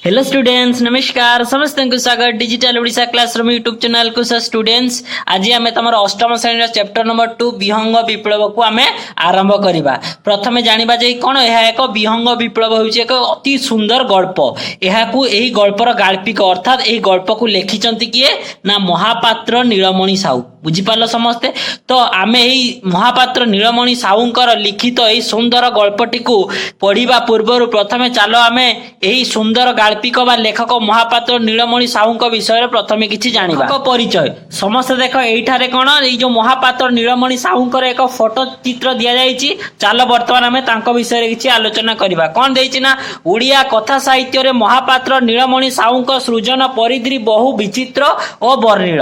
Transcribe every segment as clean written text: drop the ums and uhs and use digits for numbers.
Hello students, नमस्कार। समस्त को स्वागत digital Odisha classroom YouTube channel को। सर स्टूडेंट्स, आज आम तुम अष्टम श्रेणी चैप्टर नंबर 2 विहंग विप्लव को आम आरंभ करवा। प्रथम जाना जे कौन यह एक विहंग विप्लव हूँ एक अति सुंदर गल्प। यही गल्पर गाल्पिक अर्थात यही गल्प को लिखिं किए ना महापात्र नीलमणि साहू। बुझीपार समस्ते। तो आम यही महापात्र नीलमणि साहूंकर लिखित यही सुंदर गल्पटी को पढ़ा पूर्व प्रथम चलो आम यही सुंदर गाल्पिक बा लेखक महापात्र नीलमणि साहू विषय प्रथम किसी जाना परिचय। समस्त देख ये कौन जो महापात्र नीलमणि साहूंकर एक फोटो चित्र दि जाइए। चलो बर्तमान आम विषय किसी आलोचना करवा। कौन देना ना ओडिया कथा साहित्य रे महापात्र नीलमणि साहूंक सृजन परिधि बहु विचित्र और वर्णिल।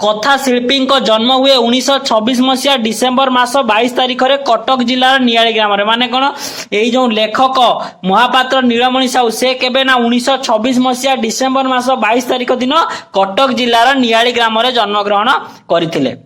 कथा शिल्पी जन्म हुए 1926 मसीहा डिसेम्बर मास 22 तारिख रे कटक जिलार नियाली ग्राम रे। माने कौन यही जो लेखक महापात्र नीलमणि साहू से केबे ना 1926 मसीहा डिसेम्बर मास 22 तारिख दिन कटक जिलार नियाली ग्राम रे जन्म ग्रहण करथिले।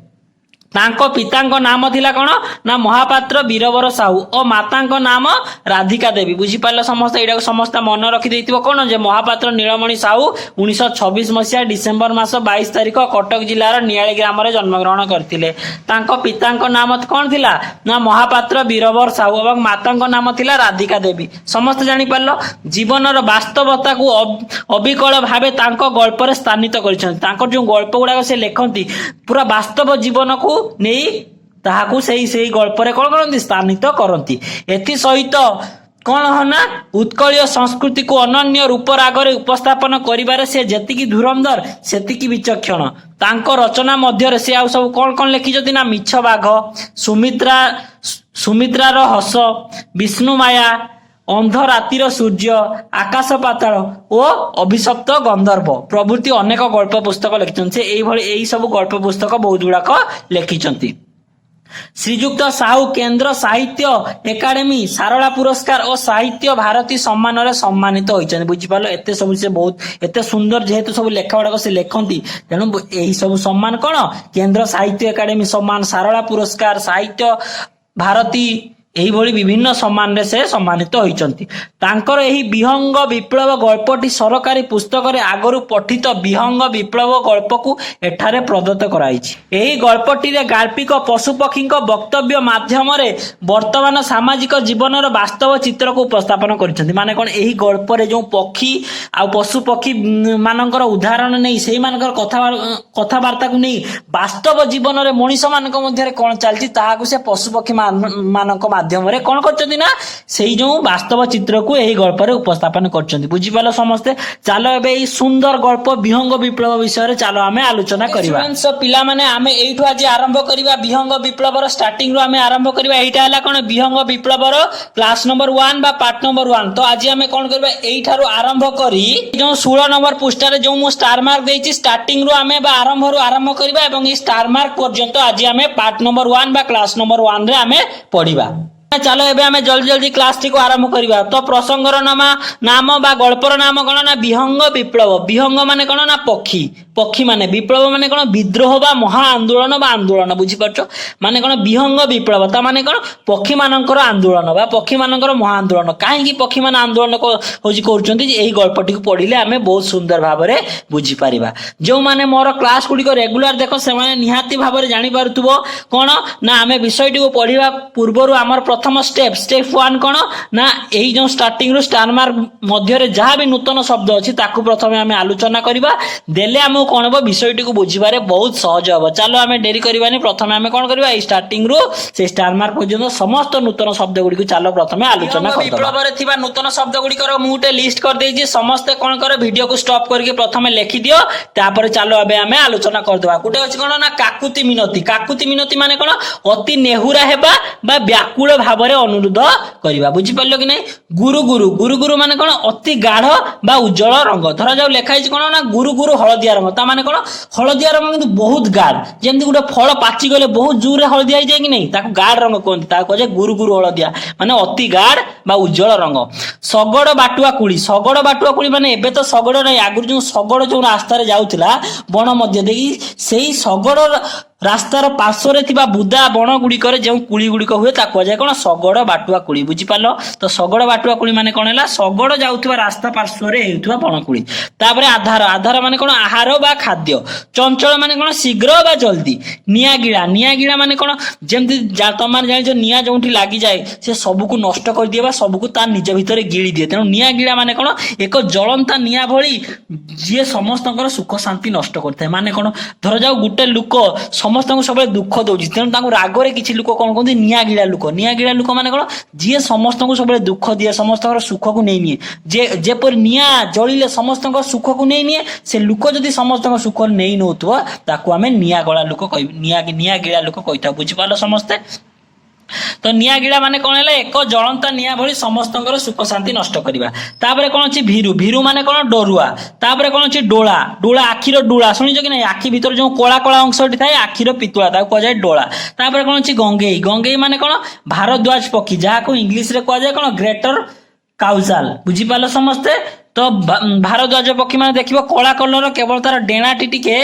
तांको पितांको नाम थिला कौन ना महापात्र वीरवर साहू और मातांको नाम राधिका देवी। बुझीपार समस्त एटा समस्त मन रखी देथिबो कौन जे महापात्र नीलमणि साहू 1926 मसीहा डिसेम्बर मास 22 तारिख कटक जिलार नियाली ग्राम रे जन्म ग्रहण करथिले। तांको पितांको नाम कौन थिला ना महापात्र वीरवर साहू और मातांको नाम थिला राधिका देवी। समस्त जानि पारलो जीवनर वास्तवता को अविकल भावे तांको गल्प रे स्थानित करिसथि। तांको जो गल्प गुडा से लेखंती पूरा वास्तव जीवन को नहीं ताहाकू सही गल्प कौन करती स्थानित करती। एथि सहित कौन है ना उत्कलीय संस्कृति को अनन्य रूप रागरे उपस्थापन करिबारे से जेतिकी धुरंधर सेतिकी विचक्षण। तांको रचना मध्य से आउ सब कौन कौन लिखिछथि ना मिछ बाघ, सुमित्रार हस, विष्णु माया, अंध रातिर सूर्य, आकाश पाताल और अभिशप्त गंधर्व प्रभृति अनेक गल्प पुस्तक लिखिछथि। यही सब गल्प पुस्तक बहुत गुड़ाक लिखिछथि। श्रीजुक्त साहू केंद्र साहित्य एकाडेमी सारला पुरस्कार और साहित्य भारती सम्मान रे सम्मानित होइछन। बुझिपालो एते सब से बहुत एते सुंदर जेहेतु सब लेखा गुड़ाक से लेखंती तेणु यही सब सम्मान कौन केंद्र साहित्य एकाडेमी सम्मान, सारला पुरस्कार, साहित्य भारती यही भली विभिन्न सम्मान रे से सम्मानित होइछंती। तांकर यही विहंग विप्लव गल्पटी सरकारी पुस्तक रे आगरु पठित विहंग विप्लव गल्प को एठारे प्रदत्त कराइछि। यही गल्पटी रे गाल्पिक पशुपक्षी वक्तव्य माध्यम रे वर्तमान सामाजिक जीवन रो वास्तव चित्र को उपस्थापन करिसथि। माने कोन यही गल्प रे जो पक्षी आ पशु पक्षी मानकर उदाहरण नै सेही मानकर कथावार्ता को नै वास्तव जीवन रे मनुष्य मानक मध्य रे कोन चलछि ताहा को से पशु पक्षी मानक माध्यम रे कोन करछथि ना सेही जो वास्तव चित्र को यही गल्प रे उपस्थापन करछथि। बुझिपालो समस्ते। चलो एबे ई सुंदर गल्प विहंग विप्लव विषय रे चलो आमे आलोचना करिवा। फ्रेंड्स पिला माने आमे एइठु आज आरंभ करिवा विहंग विप्लव रो स्टार्टिंग रो आमे आरंभ करिवा। एइटा हला कोन विहंग विप्लव रो क्लास नंबर 1 बा पार्ट नंबर 1। तो आज आमे कोन करबा एइठारो आरंभ करी जो 16 नंबर पृष्ठ रे जो मु स्टार मार्क देइछि स्टार्टिंग रो आमे बा आरंभ रो आरंभ करिवा एवं ई स्टार मार्क पर्यंत आज आमे पार्ट नंबर 1 बा क्लास नंबर 1 रे आमे पढिबा। चलो एबे हमें जल्दी जल्दी क्लास टी को आरंभ करिवा। तो प्रसंगर नाम बा गल्पर नाम कौन ना विहंग विप्लव। विहंग माने कौन ना पक्षी, पक्षी माने विप्लव माने कौन विद्रोह बा महा आंदोलन बा आंदोलन। बुझी परछो माने कौन विहंग विप्लव ता माने कौन पक्षी मानकर आंदोलन बा पक्षी मानकर महा आंदोलन। काहे कि पक्षी मान आंदोलन को होजी करछन्ती एही गल्पटी को पढिले हमें बहुत सुंदर भाबरे बुझी परिबा। जो माने मोर क्लास गुडी को रेगुलर देखो से माने निहाती भाबरे जानि पारुथबो कोन ना हमें विषयटी को पढिबा पूर्वरु हमर प्रथम स्टेप 1 कौन ना यही जो स्टार्टिंग रो स्टार मार्क मध्य रे जहाँ भी नूतन शब्द अच्छी ताकू प्रथमे आमे आलोचना करिबा। देले आमे कोन हो विषयटी को बुझिबारे बहुत सहज हो। चलो आमे डेरी करबानी प्रथमे आमे कोन करबा स्टार्टिंग रो से स्टार मार्क पर्यंत समस्त नूतन शब्द गुडी को चलो प्रथमे आलोचना करबा। विप्लव रे थिबा नूतन शब्द गुडी कर मुटे लिस्ट कर देई जे समस्त कोन कर वीडियो को स्टॉप करके प्रथमे लिखि दियो। तापर चलो अबे आमे आलोचना कर देबा। कुटे अछि कोन ना काकुति मिनति। काकुति मिनति माने कोन अति नेहुरा हेबा बा व्याकुल भाबरे अनुरोध करिबा। बुझी पारलो कि नै। गुरु गुरु गुरु गुरु माने कोन अति गाढ़ बा उज्जवल रंग। धरा जाऊ लेखा हिच कोन ना गुरु गुरु हळदिया रंग ता माने कोन हळदिया रंग किंतु बहुत गाढ़ जेमति गुटे फळ पाची गले बहुत जोर रे हळदिया हो जाय कि नै ताको गाढ़ रंग कोन ता कहे गुरु गुरु हळदिया माने अति गाढ़ बा उज्जवल रंग। सगड़ बाटुआ कुली माने एबे तो सगड़ नै आगुर जो सगड़ जो रास्ता रे जाउथिला बण मध्य देई सेही सगड़ ରାସ୍ତାର ପାର୍ଶ୍ୱରେ ଥିବା ବୁଦା ବଣ ଗୁଡ଼ିକରେ ଯେଉଁ କୁଳି ଗୁଡ଼ିକ ହୁଏ ତାକୁ କୁହାଯାଏ କଣ ଶଗଡ଼ ବାଟୁଆ କୁଳି। ବୁଝିପାରିଲ? ତ ଶଗଡ଼ ବାଟୁଆ କୁଳି ମାନେ କଣ ହେଲା ଶଗଡ଼ ଯାଉଥିବା ରାସ୍ତା ପାର୍ଶ୍ୱରେ ହେଉଥିବା ବଣକୁଳି। ତାପରେ ଆଧାର, ଆଧାର ମାନେ କଣ ଆହାର ବା ଖାଦ୍ୟ। ଚଞ୍ଚଳ ମାନେ କଣ ଶୀଘ୍ର ବା ଜଲ୍ଦି। ନିଆଁଗିଳା, ନିଆଁଗିଳା ମାନେ କଣ ଯେମିତି ତମମାନେ ଜାଣିଛ ନିଆଁ ଯୋଉଠି ଲାଗିଯାଏ ସେ ସବୁକୁ ନଷ୍ଟ କରିଦିଏ ବା ସବୁକୁ ତା ନିଜ ଭିତରେ ଗିଳି ଦିଏ। ତେଣୁ ନିଆଁଗିଳା ମାନେ କଣ ଏକ ଜଳନ୍ତା ନିଆଁ ଭଳି ଯିଏ ସମସ୍ତଙ୍କର ସୁଖ ଶାନ୍ତି ନଷ୍ଟ କରିଥାଏ। ମାନେ କଣ ଧରାଯାଉ ଗୋଟେ ଲୋକ ସମସ୍ତଙ୍କୁ ସବୁବେଳେ ଦୁଃଖ ଦଉଛି, ତେଣୁ ତାଙ୍କୁ ରାଗରେ କିଛି ଲୋକ କଣ କହନ୍ତି ନିଆଁଗିଳା ଲୋକ। ନିଆଁଗିଳା ଲୋକ ମାନେ କଣ ଯିଏ ସମସ୍ତଙ୍କୁ ସବୁବେଳେ ଦୁଃଖ ଦିଏ, ସମସ୍ତଙ୍କର ସୁଖକୁ ନେଇ ନିଏ। ଯେପରି ନିଆଁ ଜଳିଲେ ସମସ୍ତଙ୍କ ସୁଖକୁ ନେଇ ନିଏ, ସେ ଲୋକ ଯଦି ସମସ୍ତଙ୍କ ସୁଖ ନେଇ ନଉଥିବ ତାକୁ ଆମେ ନିଆଁଗଳା ଲୋକ କହିବୁ, ନିଆଁଗିଳା ଲୋକ କହିଥାଉ। ବୁଝିପାରିଲ ସମସ୍ତେ? ତ ନିଆଁଗିଳା ମାନେ କଣ ହେଲା ଏକ ଜଳନ୍ତା ନିଆଁ ଭଳି ସମସ୍ତଙ୍କର ସୁଖ ଶାନ୍ତି ନଷ୍ଟ କରିବା। ତାପରେ କଣ ଅଛି ଭୀରୁ, ଭୀରୁ ମାନେ କଣ ଡରୁଆ। ତାପରେ କଣ ଅଛି ଡୋଳା, ଡୋଳା ଆଖିର ଡୋଳା, ଶୁଣିଛ କି ନାଇଁ? ଆଖି ଭିତରେ ଯୋଉ କଳା କଳା ଅଂଶଟି ଥାଏ ଆଖିର ପିତୁଳା, ତାକୁ କୁହାଯାଏ ଡୋଳା। ତାପରେ କଣ ଅଛି ଗଙ୍ଗେଇ, ଗଙ୍ଗେଇ ମାନେ କଣ ଭାରଦ୍ୱାଜ ପକ୍ଷୀ, ଯାହାକୁ ଇଂଲିଶରେ କୁହାଯାଏ କଣ ଗ୍ରେଟର କାଉଜାଲ। ବୁଝିପାରିଲ ସମସ୍ତେ? ତ ଭାରଦ୍ୱାଜ ପକ୍ଷୀ ମାନେ ଦେଖିବ କଳା କଲର, କେବଳ ତାର ଡେଣାଟି ଟିକେ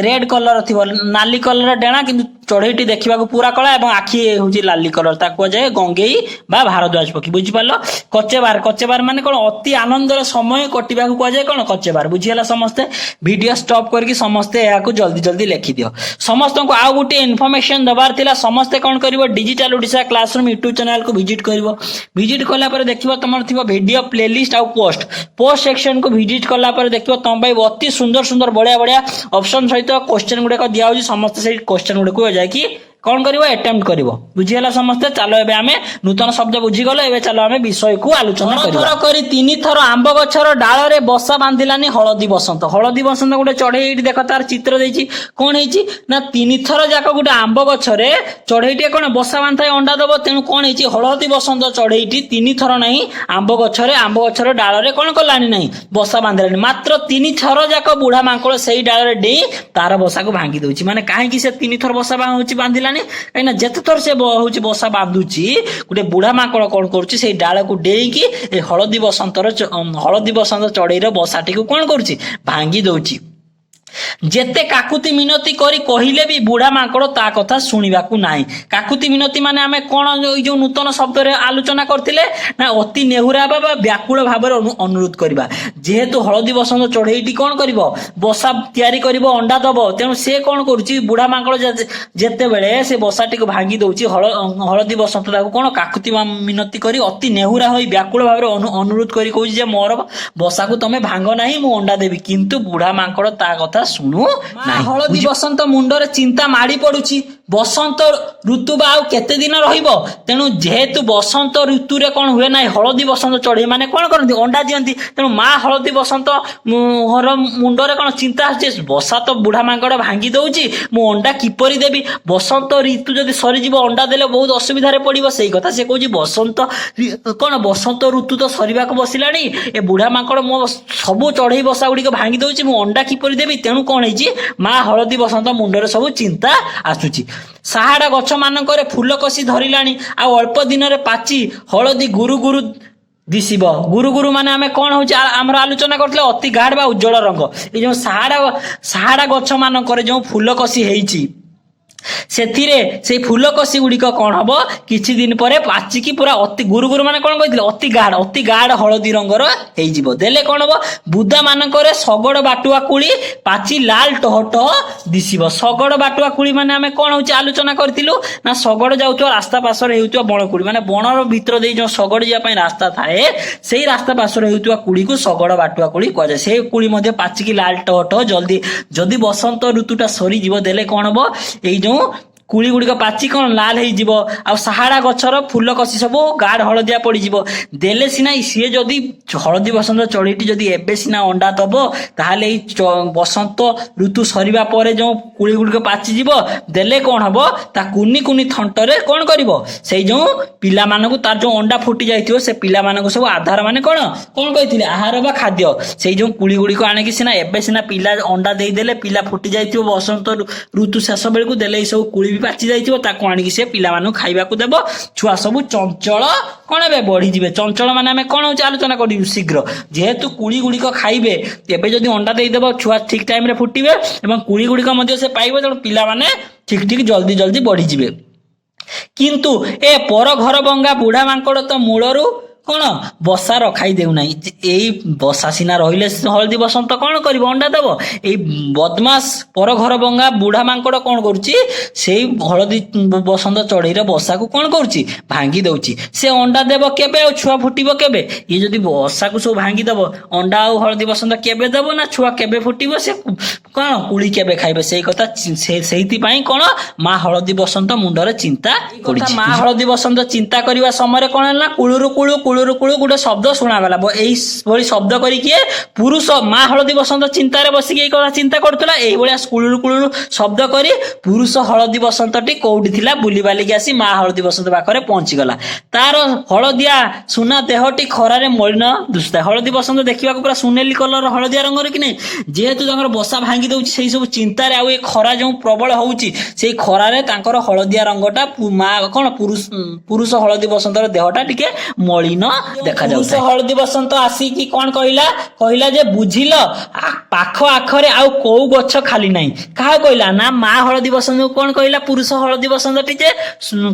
ରେଡ୍ କଲର ଥିବ, ନାଲି କଲର ଡେଣା, କିନ୍ତୁ ଚଢେଇଟି ଦେଖିବାକୁ ପୁରା କଳା ଏବଂ ଆଖି ହଉଛି ଲାଲି କଲର, ତାକୁ କୁହାଯାଏ ଗଙ୍ଗେଇ ବା ଭାରଦ୍ୱାଜ ପକ୍ଷୀ। ବୁଝିପାରିଲ? କଚେବାର, କଚେବାର ମାନେ କଣ ଅତି ଆନନ୍ଦର ସମୟ କଟିବାକୁ କୁହାଯାଏ କଣ କଚେବାର। ବୁଝିହେଲା ସମସ୍ତେ? ଭିଡିଓ ଷ୍ଟପ୍ କରିକି ସମସ୍ତେ ଏହାକୁ ଜଲ୍ଦି ଜଲ୍ଦି ଲେଖିଦିଅ। ସମସ୍ତଙ୍କୁ ଆଉ ଗୋଟେ ଇନଫର୍ମେସନ ଦବାର ଥିଲା, ସମସ୍ତେ କଣ କରିବ ଡିଜିଟାଲ ଓଡିଶା କ୍ଲାସରୁମ ୟୁଟ୍ୟୁବ ଚ୍ୟାନେଲକୁ ଭିଜିଟ କରିବ। ଭିଜିଟ କଲା ପରେ ଦେଖିବ ତମର ଥିବ ଭିଡିଓ ପ୍ଲେଲିଷ୍ଟ ଆଉ ପୋଷ୍ଟ। ପୋଷ୍ଟ ସେକ୍ସନକୁ ଭିଜିଟ କଲା ପରେ ଦେଖିବ ତମ ପାଇଁ ଅତି ସୁନ୍ଦର ସୁନ୍ଦର ବଢିଆ ବଢିଆ ଅପସନ ସହିତ କ୍ୱେଶ୍ଚନ ଗୁଡାକ ଦିଆହଉଛି। ସମସ୍ତେ ସେଇ କ୍ୱେଶ୍ଚନ ଗୁଡାକୁ ଯାଇକି କଣ କରିବ ଆଟେମ୍ପ୍ଟ କରିବ। ବୁଝିହେଲା ସମସ୍ତେ? ଚାଲ ଏବେ ଆମେ ନୂତନ ଶବ୍ଦ ବୁଝିଗଲ, ଏବେ ଚାଲ ଆମେ ବିଷୟକୁ ଆଲୋଚନା କରିବା। ଥର କରି 3 ଥର ଆମ୍ବ ଗଛର ଡାଳରେ ବସା ବାନ୍ଧିଲାନି ହଳଦୀ ବସନ୍ତ। ହଳଦୀ ବସନ୍ତ ଗୋଟେ ଚଢେଇ, ଏଇଠି ଦେଖ ତାର ଚିତ୍ର ଦେଇଛି। କଣ ହେଇଛି ନା 3 ଥର ଯାକ ଗୋଟେ ଆମ୍ବ ଗଛରେ ଚଢେଇଟିଏ କଣ ବସା ବାନ୍ଧିଥାଏ, ଅଣ୍ଡା ଦବ। ତେଣୁ କଣ ହେଇଛି ହଳଦୀ ବସନ୍ତ ଚଢେଇଟି 3 ଥର ନାହିଁ ଆମ୍ବ ଗଛର ଡାଳରେ କଣ କଲାନି ନାହିଁ ବସା ବାନ୍ଧିଲାନି। ମାତ୍ର 3 ଥର ଯାକ ବୁଢା ମାଙ୍କଡ ସେଇ ଡାଳରେ ଡେଇଁ ତାର ବସାକୁ ଭାଙ୍ଗି ଦଉଛି। ମାନେ କାହିଁକି ସେ 3 ଥର ବସା ବାନ୍ଧିଲାନି? କାହିଁକିନା ଯେତେ ଥର ସେ ହଉଛି ବସା ବାନ୍ଧୁଛି, ଗୋଟେ ବୁଢା ମାଙ୍କଡ କଣ କରୁଛି ସେଇ ଡାଳକୁ ଡେଇଁକି ଏ ହଳଦୀ ବସନ୍ତ ଚଢେଇର ବସାଟିକୁ କଣ କରୁଛି ଭାଙ୍ଗି ଦଉଛି। ଯେତେ କାକୁତି ମିନତି କରି କହିଲେ ବି ବୁଢା ମାଙ୍କଡ ତା କଥା ଶୁଣିବାକୁ ନାହିଁ। କାକୁତି ମିନତି ମାନେ ଆମେ କଣ ଏଇ ଯୋଉ ନୂତନ ଶବ୍ଦରେ ଆଲୋଚନା କରିଥିଲେ ନା ଅତି ନେହୁରା ବା ବ୍ୟାକୁଳ ଭାବରେ ଅନୁରୋଧ କରିବା। ଯେହେତୁ ହଳଦୀ ବସନ୍ତ ଚଢେଇଟି କଣ କରିବ ବସା ତିଆରି କରିବ, ଅଣ୍ଡା ଦବ, ତେଣୁ ସେ କଣ କରୁଛି ବୁଢା ମାଙ୍କଡ ଯେତେବେଳେ ସେ ବସାଟିକୁ ଭାଙ୍ଗି ଦଉଛି, ହଳଦୀ ବସନ୍ତ ତାକୁ କଣ କାକୁତି ମିନତି କରି ଅତି ନେହୁରା ହୋଇ ବ୍ୟାକୁଳ ଭାବରେ ଅନୁରୋଧ କରି କହୁଛି ଯେ ମୋର ବସାକୁ ତମେ ଭାଙ୍ଗ ନାହିଁ, ମୁଁ ଅଣ୍ଡା ଦେବି। କିନ୍ତୁ ବୁଢା ମାଙ୍କଡ ତା କଥା ଶୁଣୁ ନାହିଁ। ହଳଦୀ ବସନ୍ତ ମୁଣ୍ଡରେ ଚିନ୍ତା ମାଡି ପଡୁଛି। ବସନ୍ତ ଋତୁ ବା ଆଉ କେତେ ଦିନ ରହିବ? ତେଣୁ ଯେହେତୁ ବସନ୍ତ ଋତୁରେ କଣ ହୁଏ ନାହିଁ ହଳଦୀ ବସନ୍ତ ଚଢେଇ ମାନେ କଣ କରନ୍ତି ଅଣ୍ଡା ଦିଅନ୍ତି। ତେଣୁ ମା ହଳଦୀ ବସନ୍ତ ମୁଣ୍ଡରେ କଣ ଚିନ୍ତା ଆସୁଛି, ବସା ତ ବୁଢା ମାଙ୍କଡ ଭାଙ୍ଗି ଦଉଛି, ମୁଁ ଅଣ୍ଡା କିପରି ଦେବି? ବସନ୍ତ ଋତୁ ଯଦି ସରିଯିବ ଅଣ୍ଡା ଦେଲେ ବହୁତ ଅସୁବିଧାରେ ପଡିବ। ସେଇ କଥା ସେ କହୁଛି ବସନ୍ତ ଋତୁ ତ ସରିବାକୁ ବସିଲାଣି, ଏ ବୁଢା ମାଙ୍କଡ ମୋ ସବୁ ଚଢେଇ ବସା ଗୁଡିକ ଭାଙ୍ଗି ଦଉଛି, ମୁଁ ଅଣ୍ଡା କିପରି ଦେବି? ତେଣୁ କଣ ହେଇଛି ମା ହଳଦୀ ବସନ୍ତ ମୁଣ୍ଡରେ ସବୁ ଚିନ୍ତା ଆସୁଛି। ସାହାଡା ଗଛ ମାନଙ୍କରେ ଫୁଲ କଷି ଧରିଲାଣି, ଆଉ ଅଳ୍ପ ଦିନରେ ପାଚି ହଳଦୀ ଗୁରୁ ଗୁରୁ ଦିଶିବ। ଗୁରୁ ଗୁରୁ ମାନେ ଆମେ କଣ ହଉଛି ଆମର ଆଲୋଚନା କରିଥିଲେ ଅତି ଗାଢ ବା ଉଜ୍ଜଳ ରଙ୍ଗ। ଏଇ ଯୋଉ ସାହାଡା ଗଛ ମାନଙ୍କରେ ଯୋଉ ଫୁଲ କଷି ହେଇଛି, ସେଥିରେ ସେଇ ଫୁଲ କଷି ଗୁଡିକ କଣ ହବ କିଛି ଦିନ ପରେ ପାଚିକି ପୁରା ଅତି ଗୁରୁ ମାନେ କଣ କହିଥିଲେ ଅତି ଗାଢ ହଳଦୀ ରଙ୍ଗର ହେଇଯିବ। ଦେଲେ କଣ ହବ ବୁଦା ମାନଙ୍କରେ ଶଗଡ ବାଟୁଆ କୁଳି ପାଚି ଲାଲ ଟହ ଟହ ଦିଶିବ। ଶଗଡ ବାଟୁଆ କୁଳି ମାନେ ଆମେ କଣ ହଉଛି ଆଲୋଚନା କରିଥିଲୁ ନା ଶଗଡ ଯାଉଥିବା ରାସ୍ତା ପାର୍ଶ୍ୱରେ ହେଉଥିବା ବଣକୁଳି, ମାନେ ବଣର ଭିତର ଦେଇ ଯୋଉ ଶଗଡ ଯିବା ପାଇଁ ରାସ୍ତା ଥାଏ ସେଇ ରାସ୍ତା ପାର୍ଶ୍ୱରେ ହେଉଥିବା କୁଳିକୁ ଶଗଡ ବାଟୁଆ କୁଳି କୁହାଯାଏ। ସେଇ କୁଳି ମଧ୍ୟ ପାଚିକି ଲାଲ ଟହ ଟହ ଯଦି ବସନ୍ତ ଋତୁଟା ସରିଯିବ ଦେଲେ କଣ ହବ ଏଇ ଯୋଉ କୁଳି ଗୁଡିକ ପାଚି କଣ ଲାଲ ହେଇଯିବ, ଆଉ ସାହାଡା ଗଛର ଫୁଲ କଷି ସବୁ ଗାଢ ହଳଦିଆ ପଡିଯିବ। ଦେଲେ ସିନା ସିଏ ଯଦି ହଳଦୀ ବସନ୍ତ ଚଢେଇଟି ଯଦି ଏବେ ସିନା ଅଣ୍ଡା ଦବ, ତାହେଲେ ଏଇ ବସନ୍ତ ଋତୁ ସରିବା ପରେ ଯୋଉ କୁଳି ଗୁଡିକ ପାଚିଯିବ, ଦେଲେ କଣ ହବ ତା କୁନି କୁନି ଥଣ୍ଟରେ କଣ କରିବ ସେଇ ଯୋଉ ପିଲାମାନଙ୍କୁ ତାର ଯୋଉ ଅଣ୍ଡା ଫୁଟି ଯାଇଥିବ ସେ ପିଲାମାନଙ୍କୁ ସବୁ ଆଧାର ମାନେ କଣ କହିଥିଲେ ଆହାର ବା ଖାଦ୍ୟ, ସେଇ ଯୋଉ କୁଳି ଗୁଡିକ ଆଣିକି ସିନା ଏବେ ସିନା ପିଲା ଅଣ୍ଡା ଦେଇଦେଲେ ପିଲା ଫୁଟି ଯାଇଥିବ ବସନ୍ତ ଋତୁ ଶେଷ ବେଳକୁ, ଦେଲେ ଏଇ ସବୁ କୁଳି ବି ପାଚି ଯାଇଥିବ ତାକୁ ଆଣିକି ସେ ପିଲାମାନଙ୍କୁ ଖାଇବାକୁ ଦେବ। ଛୁଆ ସବୁ ଚଞ୍ଚଳ କଣ ହେବେ ବଢିଯିବେ। ଚଞ୍ଚଳ ମାନେ ଆମେ କଣ ହଉଛି ଆଲୋଚନା କରିବୁ ଶୀଘ୍ର, ଯେହେତୁ କୁଳି ଗୁଡିକ ଖାଇବେ ତେବେ ଯଦି ଅଣ୍ଡା ଦେଇଦେବ ଛୁଆ ଠିକ ଟାଇମରେ ଫୁଟିବେ ଏବଂ କୁଳି ଗୁଡିକ ମଧ୍ୟ ସେ ପାଇବ, ତେଣୁ ପିଲାମାନେ ଠିକ ଠିକ ଜଲ୍ଦି ଜଲ୍ଦି ବଢିଯିବେ। କିନ୍ତୁ ଏ ପର ଘର ଭଙ୍ଗା ବୁଢା ମାଙ୍କଡ ତ ମୂଳରୁ କଣ ବସା ରଖାଇ ଦେଉନାହିଁ। ଏଇ ବସା ସିନା ରହିଲେ ହଳଦୀ ବସନ୍ତ କଣ କରିବ, ଅଣ୍ଡା ଦବ। ଏଇ ବଦମାସ ପର ଘର ଭଙ୍ଗା ବୁଢା ମାଙ୍କଡ କଣ କରୁଛି, ସେଇ ହଳଦୀ ବସନ୍ତ ଚଢେଇର ବସାକୁ କଣ କରୁଛି, ଭାଙ୍ଗି ଦଉଛି। ସେ ଅଣ୍ଡା ଦେବ କେବେ ଆଉ ଛୁଆ ଫୁଟିବ କେବେ? ଇଏ ଯଦି ବସାକୁ ସବୁ ଭାଙ୍ଗି ଦବ, ଅଣ୍ଡା ଆଉ ହଳଦୀ ବସନ୍ତ କେବେ ଦବ ନା ଛୁଆ କେବେ ଫୁଟିବ, ସେ କଣ କୁଳି କେବେ ଖାଇବେ? ସେଇ କଥା ସେଇଥିପାଇଁ କଣ ମା ହଳଦୀ ବସନ୍ତ ମୁଣ୍ଡରେ ଚିନ୍ତା ପଡିଛି। ମା ହଳଦୀ ବସନ୍ତ ଚିନ୍ତା କରିବା ସମୟରେ କଣ ହେଲା, କୁଳୁରୁ କୁଳୁ କୁଳୁରୁ କୁଳୁ ଗୋଟେ ଶବ୍ଦ ଶୁଣାଗଲା। ଏଇଭଳି ଶବ୍ଦ କରିକି ପୁରୁଷ ମା ହଳଦୀ ବସନ୍ତ ଚିନ୍ତାରେ ବସିକି ଏଇ କଥା ଚିନ୍ତା କରୁଥିଲା। ଏଇଭଳିଆ କୁଳୁରୁ କୁଳୁରୁ ଶବ୍ଦ କରି ପୁରୁଷ ହଳଦୀ ବସନ୍ତଟି କୋଉଠି ଥିଲା ବୁଲି ବାଲିକି ଆସି ମା ହଳଦୀ ବସନ୍ତ ପାଖରେ ପହଞ୍ଚିଗଲା। ତାର ହଳଦିଆ ସୁନା ଦେହଟି ଖରାରେ ମଳିନ ଦୁଶୁଥାଏ। ହଳଦୀ ବସନ୍ତ ଦେଖିବାକୁ ପୁରା ସୁନେଲି କଲର ହଳଦିଆ ରଙ୍ଗର କି ନାହିଁ, ଯେହେତୁ ତାଙ୍କର ବସା ଭାଙ୍ଗି ଦଉଛି ସେଇ ସବୁ ଚିନ୍ତାରେ, ଆଉ ଏ ଖରା ଯେଉଁ ପ୍ରବଳ ହଉଛି ସେଇ ଖରାରେ ତାଙ୍କର ହଳଦିଆ ରଙ୍ଗଟା ମା କଣ ପୁରୁଷ ହଳଦୀ ବସନ୍ତର ଦେହଟା ଟିକେ ମଳିନ ଦେଖାଯାଉଛି। ହଳଦୀ ବସନ୍ତ ଆସିକି କଣ କହିଲା, କହିଲା ଯେ ବୁଝିଲ ପାଖ ଆଖରେ ଆଉ କୋଉ ଗଛ ଖାଲି ନାହିଁ। କାହା କହିଲା ନା ମା ହଳଦୀ ବସନ୍ତ କଣ କହିଲା ପୁରୁଷ ହଳଦୀ ବସନ୍ତଟି ଯେ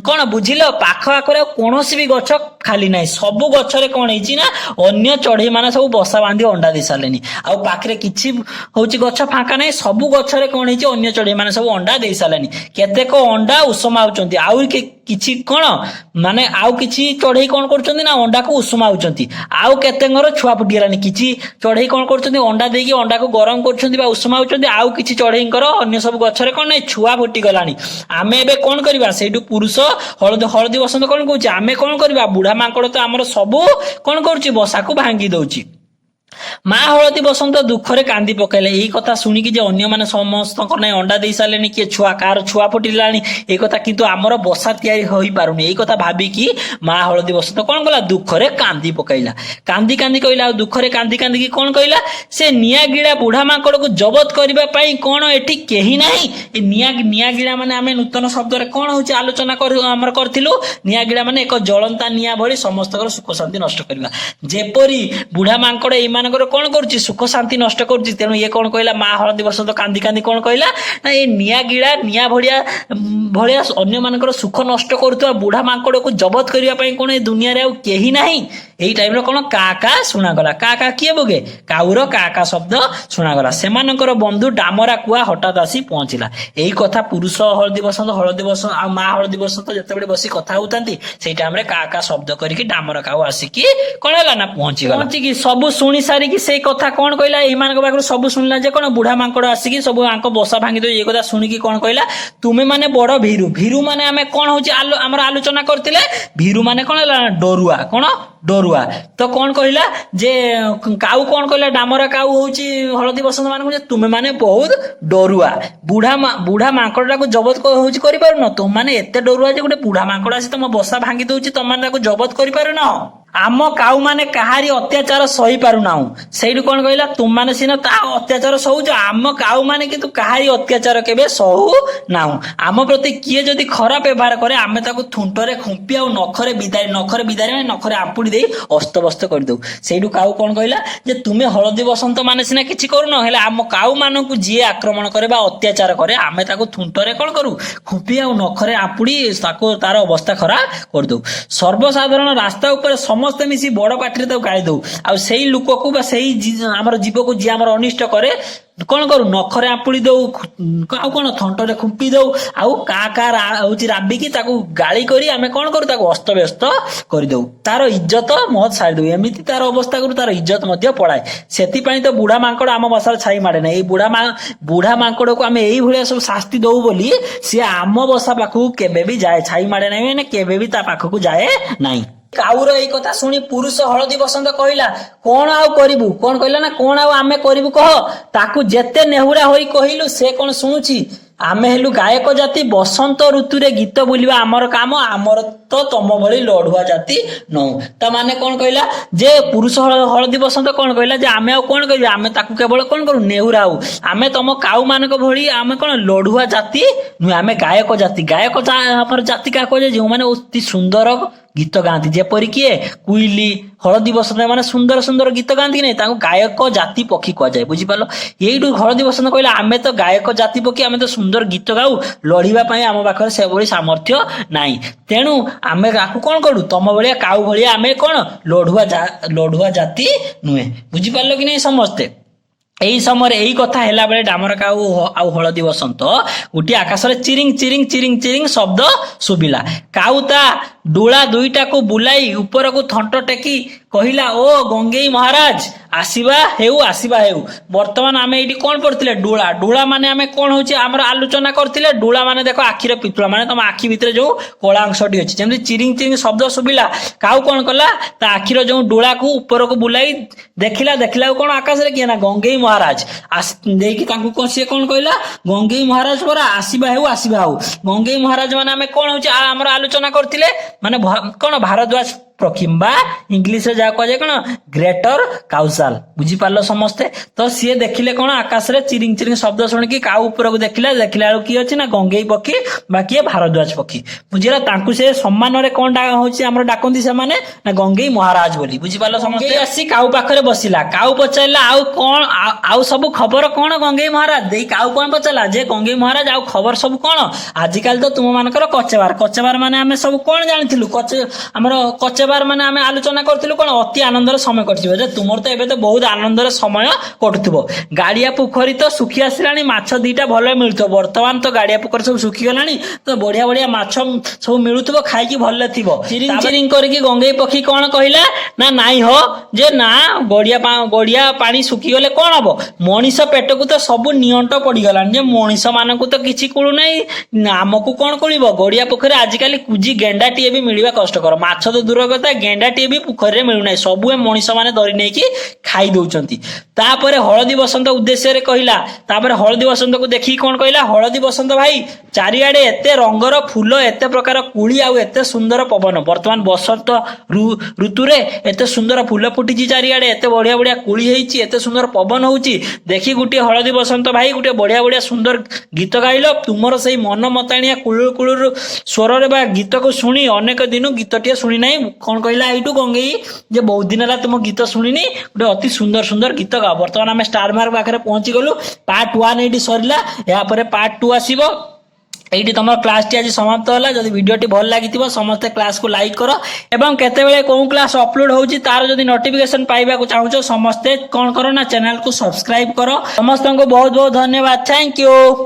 କଣ ବୁଝିଲ ପାଖ ଆଖରେ ଆଉ କୌଣସି ବି ଗଛ ଖାଲି ନାହିଁ। ସବୁ ଗଛରେ କଣ ହେଇଛି ନା ଅନ୍ୟ ଚଢେଇ ମାନେ ସବୁ ବସା ବାନ୍ଧି ଅଣ୍ଡା ଦେଇ ସାରିଲେଣି। ଆଉ ପାଖରେ କିଛି ହଉଛି ଗଛ ଫାଙ୍କା ନାହିଁ। ସବୁ ଗଛରେ କଣ ହେଇଛି, ଅନ୍ୟ ଚଢେଇ ମାନେ ସବୁ ଅଣ୍ଡା ଦେଇ ସାରିଲେଣି। କେତେକ ଅଣ୍ଡା ଉଷମାଉଛନ୍ତି, ଆଉ କିଛି କଣ ମାନେ ଆଉ କିଛି ଚଢେଇ କଣ କରୁଛନ୍ତି ନା ଅଣ୍ଡାକୁ ଉଷୁମାଉଛନ୍ତି। ଆଉ କେତେଙ୍କର ଛୁଆ ଫୁଟିଗଲାଣି। କିଛି ଚଢେଇ କଣ କରୁଛନ୍ତି, ଅଣ୍ଡା ଦେଇକି ଅଣ୍ଡାକୁ ଗରମ କରୁଛନ୍ତି ବା ଉଷୁମାଉଛନ୍ତି। ଆଉ କିଛି ଚଢେଇଙ୍କର ଅନ୍ୟ ସବୁ ଗଛରେ କଣ ନାହିଁ ଛୁଆ ଫୁଟିଗଲାଣି। ଆମେ ଏବେ କଣ କରିବା? ସେଇଠୁ ପୁରୁଷ ହଳଦୀ ବସନ୍ତ କଣ କହୁଛି, ଆମେ କଣ କରିବା? ବୁଢା ମାଙ୍କଡ ତ ଆମର ସବୁ କଣ କରୁଛି, ବସାକୁ ଭାଙ୍ଗି ଦଉଛି। ମା ହଳଦୀ ବସନ୍ତ ଦୁଃଖରେ କାନ୍ଦି ପକାଇଲେ। ଏଇ କଥା ଶୁଣିକି ଯେ ଅନ୍ୟମାନେ ସମସ୍ତଙ୍କ ନାଇଁ ଅଣ୍ଡା ଦେଇ ସାରିଲେଣି, କିଏ ଛୁଆ କାହାର ଛୁଆ ଫୁଟିଲାଣି ଏଇ କଥା, କିନ୍ତୁ ଆମର ବସା ତିଆରି ହୋଇପାରୁନି। ଏଇ କଥା ଭାବିକି ମା ହଳଦୀ ବସନ୍ତ କଣ କଲା, ଦୁଃଖରେ କାନ୍ଦି ପକାଇଲା। କାନ୍ଦି କାନ୍ଦି କହିଲା, ଆଉ ଦୁଃଖରେ କାନ୍ଦି କାନ୍ଦିକି କଣ କହିଲା, ସେ ନିଆଁ ଗିଳା ବୁଢା ମାଙ୍କଡକୁ ଜବତ କରିବା ପାଇଁ କଣ ଏଠି କେହି ନାହିଁ? ଏ ନିଆଁ ଗିଳା ମାନେ ଆମେ ନୂତନ ଶବ୍ଦରେ କଣ ହଉଛି ଆଲୋଚନା ଆମର କରିଥିଲୁ। ନିଆଁ ଗିଳା ମାନେ ଏକ ଜଳନ୍ତା ନିଆଁ ଭଳି ସମସ୍ତଙ୍କର ସୁଖ ଶାନ୍ତି ନଷ୍ଟ କରିବା। ଯେପରି ବୁଢା ମାଙ୍କଡ ଏଇମାନଙ୍କର କଣ କରୁଛି, ସୁଖ ଶାନ୍ତି ନଷ୍ଟ କରୁଛି। ତେଣୁ ଇଏ କଣ କହିଲା, ମା ହଳଦୀ ବସନ୍ତ କାନ୍ଦି କାନ୍ଦି କଣ କହିଲା ନା, ଏ ନିଆଁ ଗିଳା ନିଆଁ ଭଳିଆ ଅନ୍ୟ ମାନଙ୍କର ସୁଖ ନଷ୍ଟ କରୁଥିବା ବୁଢା ମାଙ୍କଡକୁ ଜବତ କରିବା ପାଇଁ କଣ ଏ ଦୁନିଆରେ ଆଉ କେହି ନାହିଁ? ଏଇ ଟାଇମରେ କଣ କା କା ଶୁଣାଗଲା। କା କା କିଏ ବୋଗେ, କାଉର କା କା ଶବ୍ଦ ଶୁଣାଗଲା। ସେମାନଙ୍କର ବନ୍ଧୁ ଡାମରା କୁଆ ହଠାତ୍ ଆସି ପହଞ୍ଚିଲା। ଏଇ କଥା ପୁରୁଷ ହଳଦୀ ବସନ୍ତ ଆଉ ମା ହଳଦୀ ବସନ୍ତ ଯେତେବେଳେ ବସି କଥା ହଉଥାନ୍ତି, ସେଇ ଟାଇମରେ କା କା ଶବ୍ଦ କରିକି ଡାମର କାଉ ଆସିକି କଣ ହେଲା ନା ପହଞ୍ଚିଗଲା। ପହଞ୍ଚିକି ସବୁ ଶୁଣି ସାରିକି ସେଇ କଥା କଣ କହିଲା, ଏଇମାନଙ୍କ ପାଖରୁ ସବୁ ଶୁଣିଲା ଯେ କଣ ବୁଢା ମାଙ୍କଡ ଆସିକି ସବୁ ଆଙ୍କ ବସା ଭାଙ୍ଗି ଦଉଛି। ଏଇ କଥା ଶୁଣିକି କଣ କହିଲା, ତୁମେ ମାନେ ବଡ ଭୀରୁ ମାନେ ଆମେ କଣ ହଉଛି ଆମର ଆଲୋଚନା କରିଥିଲେ। ଭୀରୁ ମାନେ କଣ ହେଲା, ଡରୁଆ। କଣ ଡରୁଆ ତ କଣ କହିଲା ଯେ କାଉ କଣ କହିଲା, ଡାମରା କାଉ ହଉଛି ହଳଦୀ ବସନ୍ତ ମାନଙ୍କୁ ଯେ ତୁମେ ମାନେ ବହୁତ ଡରୁଆ। ବୁଢା ମାଙ୍କଡଟାକୁ ଜବତ ହଉଛି କରିପାରୁନ। ତମମାନେ ଏତେ ଡରୁଆ ଯେ ଗୋଟେ ବୁଢା ମାଙ୍କଡ ଆସି ତମ ବସା ଭାଙ୍ଗି ଦଉଛି, ତମମାନେ ତାକୁ ଜବତ କରିପାରୁନ। ଆମ କାଉ ମାନେ କାହାରି ଅତ୍ୟାଚାର ସହି ପାରୁନାହୁଁ। ସେଇଠୁ କଣ କହିଲା, ତୁମମାନେ ସିନା ତା ଅତ୍ୟାଚାର ସହୁଛ, ଆମ କାଉ ମାନେ କିନ୍ତୁ କାହାରି ଅତ୍ୟାଚାର କେବେ ସହୁ ନାହୁଁ। ଆମ ପ୍ରତି କିଏ ଯଦି ଖରାପ ବ୍ୟବହାର କରେ, ଆମେ ତାକୁ ଥୁଣ୍ଟରେ ଖୁମ୍ପି ଆଉ ନଖରେ ବିଦାରି ନଖରେ ଆମ୍ପୁଡି ଦେଇ ଅସ୍ତବସ୍ତ କରିଦଉ। ସେଇଠୁ କାଉ କଣ କହିଲା ଯେ ତୁମେ ହଳଦୀ ବସନ୍ତ ମାନେ ସିନା କିଛି କରୁନ, ହେଲେ ଆମ କାଉ ମାନଙ୍କୁ ଯିଏ ଆକ୍ରମଣ କରେ ବା ଅତ୍ୟାଚାର କରେ, ଆମେ ତାକୁ ଥୁଣ୍ଟରେ କଣ କରୁ, ଖୁମ୍ପି ଆଉ ନଖରେ ଆମ୍ପୁଡି ତାର ଅବସ୍ଥା ଖରାପ କରିଦଉ। ସର୍ବସାଧାରଣ ରାସ୍ତା ଉପରେ ସମସ୍ତେ ମିଶି ବଡ ପାଟିରେ ତାକୁ ଗାଳି ଦଉ। ଆଉ ସେଇ ଲୋକକୁ ବା ସେଇ ଆମର ଜୀବକୁ ଯିଏ ଆମର ଅନିଷ୍ଟ କରେ କଣ କରୁ, ନଖରେ ଆମ୍ପୁଡି ଦଉ, ଆଉ କଣ ଥଣ୍ଟରେ ଖୁମ୍ପି ଦଉ, ଆଉ କା ହଉଛି ରାବିକି ତାକୁ ଗାଳି କରି ଆମେ କଣ କରୁ, ତାକୁ ଅସ୍ତବ୍ୟସ୍ତ କରିଦଉ। ତାର ଇଜ୍ଜତ ମହତ ସାରିଦଉ। ଏମିତି ତାର ଅବସ୍ଥା କରୁ, ତାର ଇଜ୍ଜତ ମଧ୍ୟ ପଳାଏ। ସେଥିପାଇଁ ତ ବୁଢା ମାଙ୍କଡ ଆମ ବସାରେ ଛାଇ ମାଡେ ନାହିଁ। ଏଇ ବୁଢା ମାଙ୍କଡକୁ ଆମେ ଏଇଭଳିଆ ସବୁ ଶାସ୍ତି ଦଉ ବୋଲି ସିଏ ଆମ ବସା ପାଖକୁ କେବେ ବି ଯାଏ, ଛାଇ ମାଡେ ନାହିଁ, ମାନେ କେବେ ବି ତା ପାଖକୁ ଯାଏ ନାହିଁ। କାଉର ଏଇ କଥା ଶୁଣି ପୁରୁଷ ହଳଦୀ ବସନ୍ତ କହିଲା, କଣ ଆଉ କରିବୁ? କଣ କହିଲା ନା, କଣ ଆଉ ଆମେ କରିବୁ କହ? ତାକୁ ଯେତେ ନେହୁରା ହୋଇ କହିଲୁ ସେ କଣ ଶୁଣୁଛି? ଆମେ ହେଲୁ ଗାୟକ ଜାତି, ବସନ୍ତ ଋତୁରେ ଗୀତ ବୋଲିବା ଆମର କାମ, ଆମର ତ ତମ ଭଳି ଲଢୁଆ ଜାତି ନଉ। ତା ମାନେ କଣ କହିଲା ଯେ ପୁରୁଷ ହଳଦୀ ବସନ୍ତ କଣ କହିଲା ଯେ ଆମେ ଆଉ କଣ କହିବା, ଆମେ ତାକୁ କେବଳ କଣ କରୁ ନେହୁରାଉ। ଆମେ ତମ କାଉ ମାନଙ୍କ ଭଳି ଆମେ କଣ ଲଢୁଆ ଜାତି ନୁହେଁ, ଆମେ ଗାୟକ ଜାତି। ଗାୟକ ଆମର ଜାତି କାହା କୁହାଯାଏ, ଯେଉଁମାନେ ଅତି ସୁନ୍ଦର ଗୀତ ଗାଆନ୍ତି, ଯେପରି କିଏ କୁଇଲି, ହଳଦୀ ବସନ୍ତ, ମାନେ ସୁନ୍ଦର ସୁନ୍ଦର ଗୀତ ଗାଆନ୍ତି କି ନାହିଁ, ତାଙ୍କୁ ଗାୟକ ଜାତି ପକ୍ଷୀ କୁହାଯାଏ। ବୁଝିପାରିଲ? ଏଇଠୁ ହଳଦୀ ବସନ୍ତ କହିଲା ଆମେ ତ ଗାୟକ ଜାତି ପକ୍ଷୀ, ଆମେ ତ ସୁନ୍ଦର ଗୀତ ଗାଉ, ଲଢିବା ପାଇଁ ଆମ ପାଖରେ ସେଭଳି ସାମର୍ଥ୍ୟ ନାହିଁ। ତେଣୁ ଆମେ ଆକୁ କଣ କରୁ, ତମ ଭଳିଆ କାଉ ଭଳିଆ ଆମେ କଣ ଲଢୁଆ ଜାତି ନୁହେଁ। ବୁଝିପାରିଲ କି ନାହିଁ ସମସ୍ତେ? ଏହି ସମୟରେ ଏଇ କଥା ହେଲା ବେଳେ ଡାମର କାଉ ଆଉ ହଳଦୀ ବସନ୍ତ ଗୋଟିଏ ଆକାଶରେ ଚିରିଂ ଚିରିଂ ଚିରିଂ ଚିରିଂ ଶବ୍ଦ ଶୁଭିଲା। କାଉ ତା ଡୋଳା ଦୁଇଟାକୁ ବୁଲାଇ ଉପରକୁ ଥଣ୍ଟ ଟେକି କହିଲା, ଓ ଗଙ୍ଗେଇ ମହାରାଜ, ଆସିବା ହେଉ। ବର୍ତ୍ତମାନ ଆମେ ଏଇଠି କଣ ପଢିଥିଲେ, ଡୋଳା। ଡୋଳା ମାନେ ଆମେ କଣ ହଉଛି ଆମର ଆଲୋଚନା କରିଥିଲେ। ଡୋଳା ମାନେ ଦେଖ ଆଖିର ପିତୁଳା, ମାନେ ତମ ଆଖି ଭିତରେ ଯୋଉ କଳା ଅଂଶଟି ଅଛି। ଯେମିତି ଚିରିଂ ଚିରିଂ ଶବ୍ଦ ଶୁଭିଲା, କାଉ କଣ କଲା, ତା ଆଖିର ଯୋଉ ଡୋଳାକୁ ଉପରକୁ ବୁଲାଇ ଦେଖିଲା କଣ ଆକାଶରେ କିଏ ନା ଗଙ୍ଗେଇ ମହାରାଜ ଦେଇକି ତାଙ୍କୁ ସିଏ କଣ କହିଲା, ଗଙ୍ଗେଇ ମହାରାଜ ପରା, ଆସିବା ହେଉ। ଗଙ୍ଗେଇ ମହାରାଜ ମାନେ ଆମେ କଣ ହଉଛି ଆମର ଆଲୋଚନା କରିଥିଲେ, ମାନେ କଣ ଭାରଦ୍ୱାଜ ପକ୍ଷୀ ବା ଇଂଲିଶରେ ଯାହା କୁହାଯାଏ କଣ ଗ୍ରେଟର କାଉସାଲ। ବୁଝିପାରିଲ ସମସ୍ତେ? ତ ସିଏ ଦେଖିଲେ କଣ ଆକାଶରେ ଚିରିଂ ଚିରିଂ ଶବ୍ଦ ଶୁଣିକି କାଉ ଉପରକୁ ଦେଖିଲା ବେଳକୁ କିଏ ଅଛି ନା ଗଙ୍ଗେଇ ପକ୍ଷୀ ବା କିଏ ଭାରଦ୍ୱାଜ ପକ୍ଷୀ। ବୁଝିଲା? ତାଙ୍କୁ ସେ ସମ୍ମାନରେ କଣ ହଉଛି ଆମର ଡାକନ୍ତି ସେମାନେ ନା ଗଙ୍ଗେଇ ମହାରାଜ ବୋଲି। ବୁଝିପାରିଲ ସମସ୍ତେ? ଆସି କାଉ ପାଖରେ ବସିଲା। କାଉ ପଚାରିଲା, ଆଉ କଣ ଆଉ ସବୁ ଖବର କଣ ଗଙ୍ଗେଇ ମହାରାଜ? ଦେଇ କାଉ କଣ ପଚାରିଲା ଯେ ଗଙ୍ଗେଇ ମହାରାଜ ଆଉ ଖବର ସବୁ କଣ? ଆଜିକାଲି ତ ତୁମ ମାନଙ୍କର କଚେବାର ମାନେ ଆମେ ସବୁ କଣ ଜାଣିଥିଲୁ, ଆମର କଚେବାର ମାନେ ଆମେ ଆଲୋଚନା କରିଥିଲୁ କଣ ଅତି ଆନନ୍ଦର ସମୟ କଟିଯିବ। ଯେ ତୁମର ତ ଏବେ ତ ବହୁତ ଆନନ୍ଦର ସମୟ କଟୁଥିବ। ଗାଡିଆ ପୋଖରୀ ତ ଶୁଖି ଆସିଲାଣି, ମାଛ ଦିଟା ଭଲ ମିଳୁଥିବ। ବର୍ତ୍ତମାନ ତ ଗାଡିଆ ପୋଖରୀ ସବୁ ଶୁଖିଗଲାଣି, ତ ବଢିଆ ମାଛ ସବୁ ମିଳୁଥିବ, ଖାଇକି ଭଲ ଥିବ। ଚିରିଂ କରିକି ଗଙ୍ଗେଇ ପକ୍ଷୀ କଣ କହିଲା ନା, ନାଇଁ ହୋ, ଯେ ନା ଗଡିଆ ପାଣି ଶୁଖିଗଲେ କଣ ହବ, ମଣିଷ ପେଟକୁ ତ ସବୁ ନିଅଣ୍ଟ ପଡିଗଲାଣି, ଯେ ମଣିଷ ମାନଙ୍କୁ ତ କିଛି କୁଳୁ ନାହିଁ, ଆମକୁ କଣ କୁଳିବ? ଗଡିଆ ପୋଖରୀ ଆଜିକାଲି କୁଜି ଗେଣ୍ଡାଟିଏ ବି ମିଳିବା କଷ୍ଟକର। ମାଛ ତ ଦୂର କଥା, ଗେଣ୍ଡାଟିଏ ବି ପୋଖରୀରେ ମିଳୁନାହିଁ, ସବୁ ମଣିଷ ମାନେ ଧରି ନେଇକି ଖାଇ ଦଉଛନ୍ତି। ତାପରେ ହଳଦୀ ବସନ୍ତ ଉଦ୍ଦେଶ୍ୟରେ କହିଲା, ତାପରେ ହଳଦୀ ବସନ୍ତକୁ ଦେଖିକି କଣ କହିଲା, ହଳଦୀ ବସନ୍ତ ଭାଇ, ଚାରିଆଡେ ଏତେ ରଙ୍ଗର ଫୁଲ, ଏତେ ପ୍ରକାର କୁଳି, ଆଉ ଏତେ ସୁନ୍ଦର ପବନ। ବର୍ତ୍ତମାନ ବସନ୍ତ ଋତୁରେ ଏତେ ସୁନ୍ଦର ଫୁଲ ଫୁଟିଛି ଚାରିଆଡେ, ଏତେ ବଢିଆ କୁଳି ହେଇଛି, ଏତେ ସୁନ୍ଦର ପବନ ହଉଛି। ଦେଖି ଗୋଟିଏ ହଳଦୀ ବସନ୍ତ ଭାଇ ଗୋଟେ ବଢିଆ ସୁନ୍ଦର ଗୀତ ଗାଇଲ। ତୁମର ସେଇ ମନ ମତାଣିଆ କୁଳୁରୁ ସ୍ୱରରେ ବା ଗୀତକୁ ଶୁଣି ଅନେକ ଦିନ ଗୀତଟିଏ ଶୁଣି ନାହିଁ। କଣ କହିଲା ଏଇଠୁ ଗଙ୍ଗେଇ, ଯେ ବହୁତ ଦିନ ହେଲା ତୁମ ଗୀତ ଶୁଣିନି, ଗୋଟେ ଅତି ସୁନ୍ଦର ଗୀତ ଗାଅ। ବର୍ତ୍ତମାନ ଆମେ ଷ୍ଟାର ମାର୍କ ପାଖରେ ପହଞ୍ଚି ଗଲୁ। ପାର୍ଟ 1 ଏଇଠି ସରିଲା, ଏହାପରେ ପାର୍ଟ 2 ଆସିବ। এইটি তোমার ক্লাসটি আজ সমাপ্ত হলা। যদি ভিডিওটি ভাল লাগিথিব সমস্তে ক্লাসକୁ লাইক কর এবং কেতেবেলে কোন ক্লাস অপলোড হଉଛି তার যদি নোটিফিকেশন পাইବାକୁ চাହୁଛ ସମସ୍ତେ କଣ କର ନା ଚ୍ୟାନେଲକୁ ସବସ୍କ୍ରାଇବ କର। ସମସ୍ତଙ୍କୁ ବହୁତ ଧନ୍ୟବାଦ। Thank you.